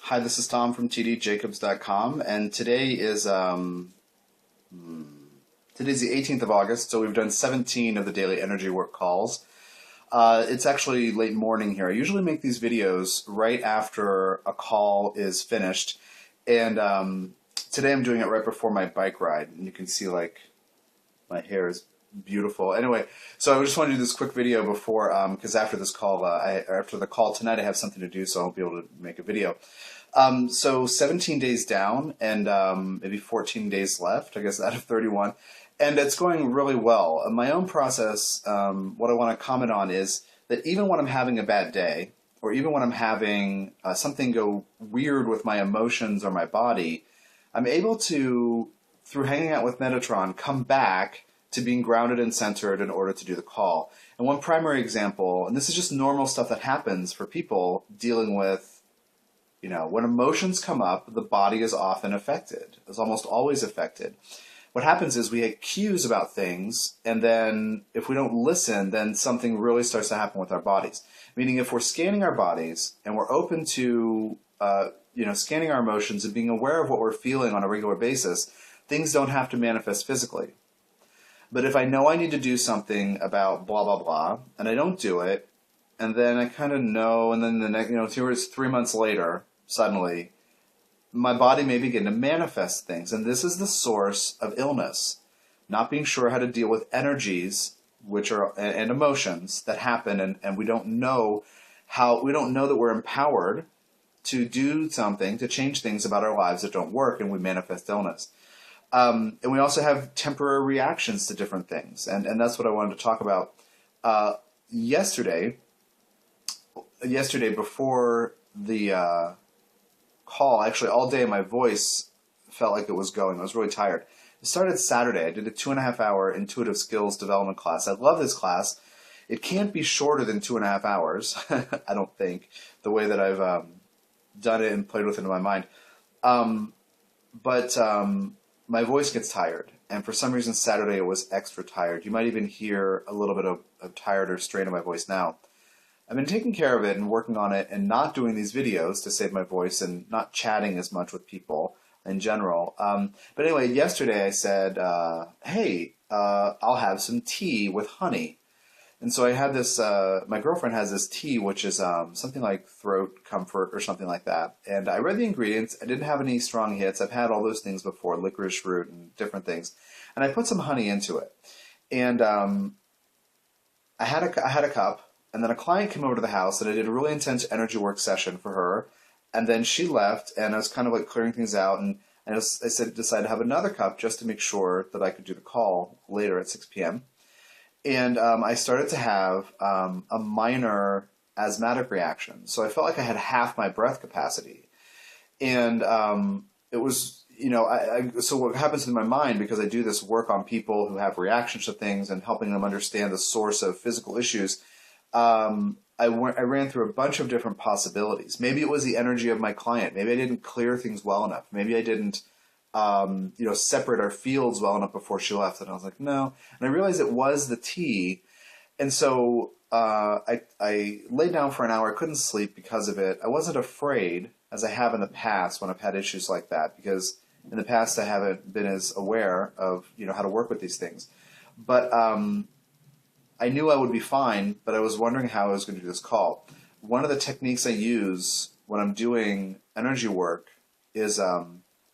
Hi, this is Tom from tdjacobs.com, and today's the 18th of August, so we've done 17 of the daily energy work calls. It's actually late morning here. I usually make these videos right after a call is finished, and today I'm doing it right before my bike ride, and you can see like my hair is beautiful. Anyway, so I just want to do this quick video before, because after this call, after the call tonight, I have something to do, so I won't be able to make a video. So 17 days down, and maybe 14 days left, I guess, out of 31, and it's going really well. My own process, what I want to comment on is that even when I'm having a bad day, or even when I'm having something go weird with my emotions or my body, I'm able to, through hanging out with Metatron, come back to being grounded and centered in order to do the call. And one primary example, and this is just normal stuff that happens for people dealing with, when emotions come up, the body is often affected. It's almost always affected. What happens is we get cues about things, and then if we don't listen, then something really starts to happen with our bodies. Meaning if we're scanning our bodies and we're open to scanning our emotions and being aware of what we're feeling on a regular basis, things don't have to manifest physically. But if I know I need to do something about blah, blah, blah, and I don't do it, and then I kind of know, and then the next, 2 or 3 months later, suddenly, my body may begin to manifest things. And this is the source of illness. Not being sure how to deal with energies, and emotions that happen, and we don't know that we're empowered to do something, to change things about our lives that don't work, and we manifest illness. And we also have temporary reactions to different things, and that's what I wanted to talk about. Yesterday before the call, actually all day my voice felt like it was going. I was really tired. It started Saturday. I did a 2.5-hour intuitive skills development class. I love this class. It can't be shorter than 2.5 hours, I don't think, the way that I've done it and played with it in my mind. But my voice gets tired, and for some reason Saturday it was extra tired. You might even hear a little bit of tired or strain in my voice now. I've been taking care of it and working on it and not doing these videos to save my voice and not chatting as much with people in general. But anyway, yesterday I said, hey, I'll have some tea with honey. And so I had this, my girlfriend has this tea, which is something like throat comfort or something like that. And I read the ingredients. I didn't have any strong hits. I've had all those things before, licorice root and different things. And I put some honey into it. And I had a cup, and then a client came over to the house, and I did a really intense energy work session for her. And then she left, and I was kind of like clearing things out. And I decided to have another cup just to make sure that I could do the call later at 6 p.m. And I started to have a minor asthmatic reaction. So I felt like I had half my breath capacity. And it was, so what happens in my mind, because I do this work on people who have reactions to things and helping them understand the source of physical issues, I ran through a bunch of different possibilities. Maybe it was the energy of my client. Maybe I didn't clear things well enough. Maybe I didn't separate our fields well enough before she left. And I was like, no. And I realized it was the tea. And so I laid down for an hour. I couldn't sleep because of it. I wasn't afraid, as I have in the past when I've had issues like that, because in the past I haven't been as aware of how to work with these things. But I knew I would be fine, but I was wondering how I was going to do this call. One of the techniques I use when I'm doing energy work is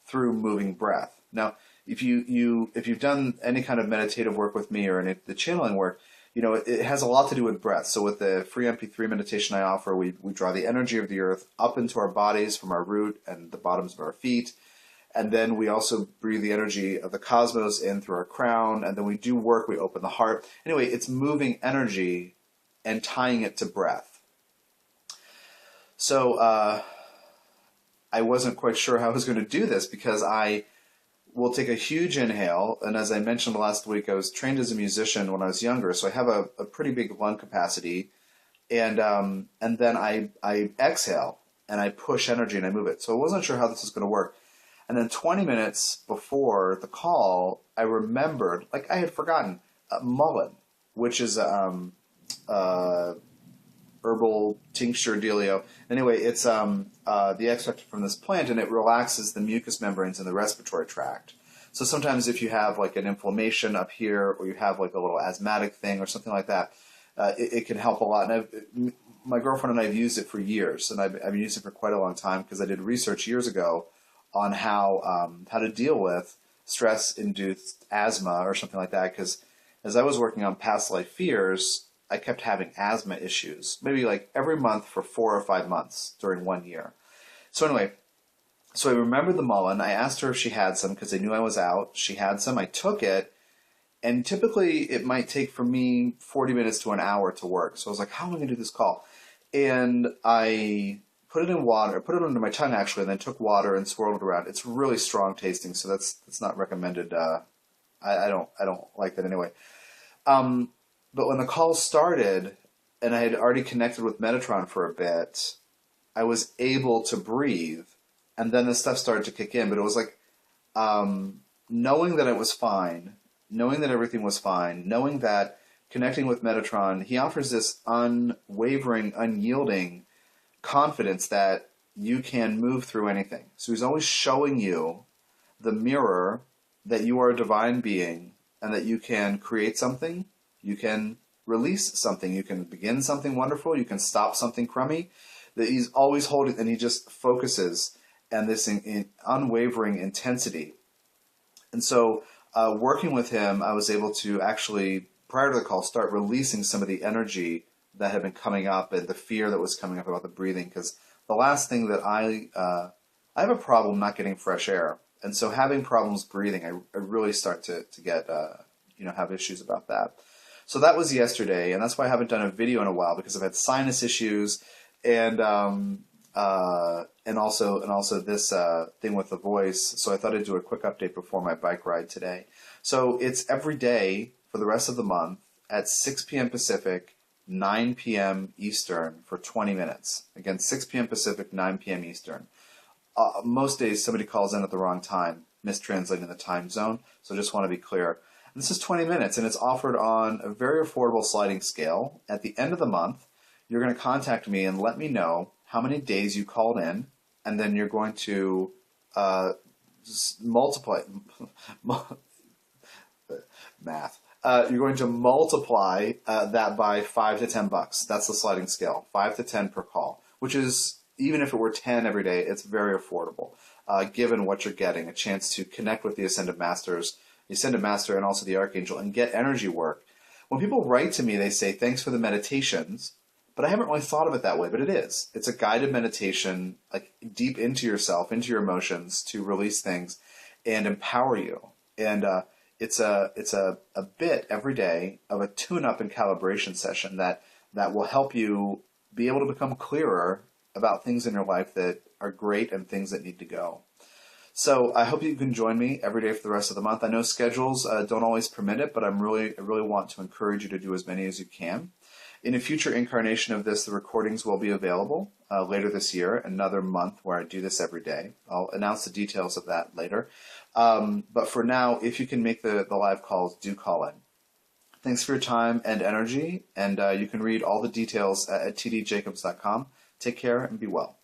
through moving breath. Now, if you've done any kind of meditative work with me or the channeling work, it has a lot to do with breath. So with the free MP3 meditation I offer, we draw the energy of the earth up into our bodies from our root and the bottoms of our feet. And then we also breathe the energy of the cosmos in through our crown. And then we do work, we open the heart. Anyway, it's moving energy and tying it to breath. So I wasn't quite sure how I was going to do this, because I will take a huge inhale. And as I mentioned last week, I was trained as a musician when I was younger, so I have a pretty big lung capacity. And then I exhale, and I push energy, and I move it. So I wasn't sure how this was going to work. And then 20 minutes before the call, I remembered, like I had forgotten, mullein, which is herbal tincture dealio. Anyway, it's the extract from this plant, and it relaxes the mucous membranes in the respiratory tract. So sometimes if you have like an inflammation up here, or you have like a little asthmatic thing or something like that, it can help a lot. And my girlfriend and I have used it for years, and I've been using it for quite a long time because I did research years ago on how to deal with stress-induced asthma or something like that. Because as I was working on past life fears, I kept having asthma issues, maybe like every month for 4 or 5 months during 1 year. So anyway, so I remembered the mullein. I asked her if she had some because I knew I was out. She had some. I took it. And typically it might take for me 40 minutes to an hour to work. So I was like, how am I going to do this call? And I put it in water, put it under my tongue actually, and then took water and swirled it around. It's really strong tasting, so that's not recommended. I don't like that anyway. But when the call started and I had already connected with Metatron for a bit, I was able to breathe, and then the stuff started to kick in. But it was like knowing that it was fine, knowing that everything was fine, knowing that connecting with Metatron, he offers this unwavering, unyielding confidence that you can move through anything. So he's always showing you the mirror that you are a divine being and that you can create something, you can release something, you can begin something wonderful, you can stop something crummy. That he's always holding, and he just focuses and this in unwavering intensity. And so working with him, I was able to actually, prior to the call, start releasing some of the energy that had been coming up and the fear that was coming up about the breathing. Because the last thing that I have a problem not getting fresh air. And so having problems breathing, I really start to get, have issues about that. So that was yesterday, and that's why I haven't done a video in a while, because I've had sinus issues and also this thing with the voice. So I thought I'd do a quick update before my bike ride today. So it's every day for the rest of the month at 6 p.m. Pacific, 9 p.m. Eastern for 20 minutes. Again, 6 p.m. Pacific, 9 p.m. Eastern. Most days somebody calls in at the wrong time, mistranslating the time zone. So I just want to be clear. And this is 20 minutes, and it's offered on a very affordable sliding scale. At the end of the month, you're going to contact me and let me know how many days you called in, and then you're going to multiply math. You're going to multiply that by $5 to $10. That's the sliding scale, 5 to 10 per call, which is, even if it were 10 every day, it's very affordable, given what you're getting, a chance to connect with the Ascended Masters, the Ascended Master, and also the Archangel, and get energy work. When people write to me, they say, thanks for the meditations, but I haven't really thought of it that way, but it is. It's a guided meditation, like deep into yourself, into your emotions, to release things and empower you. And it's a bit every day of a tune-up and calibration session that will help you be able to become clearer about things in your life that are great and things that need to go. So I hope you can join me every day for the rest of the month. I know schedules don't always permit it, but I really want to encourage you to do as many as you can. In a future incarnation of this, the recordings will be available later this year, another month where I do this every day. I'll announce the details of that later. But for now, if you can make the live calls, do call in. Thanks for your time and energy, and you can read all the details at tdjacobs.com. Take care and be well.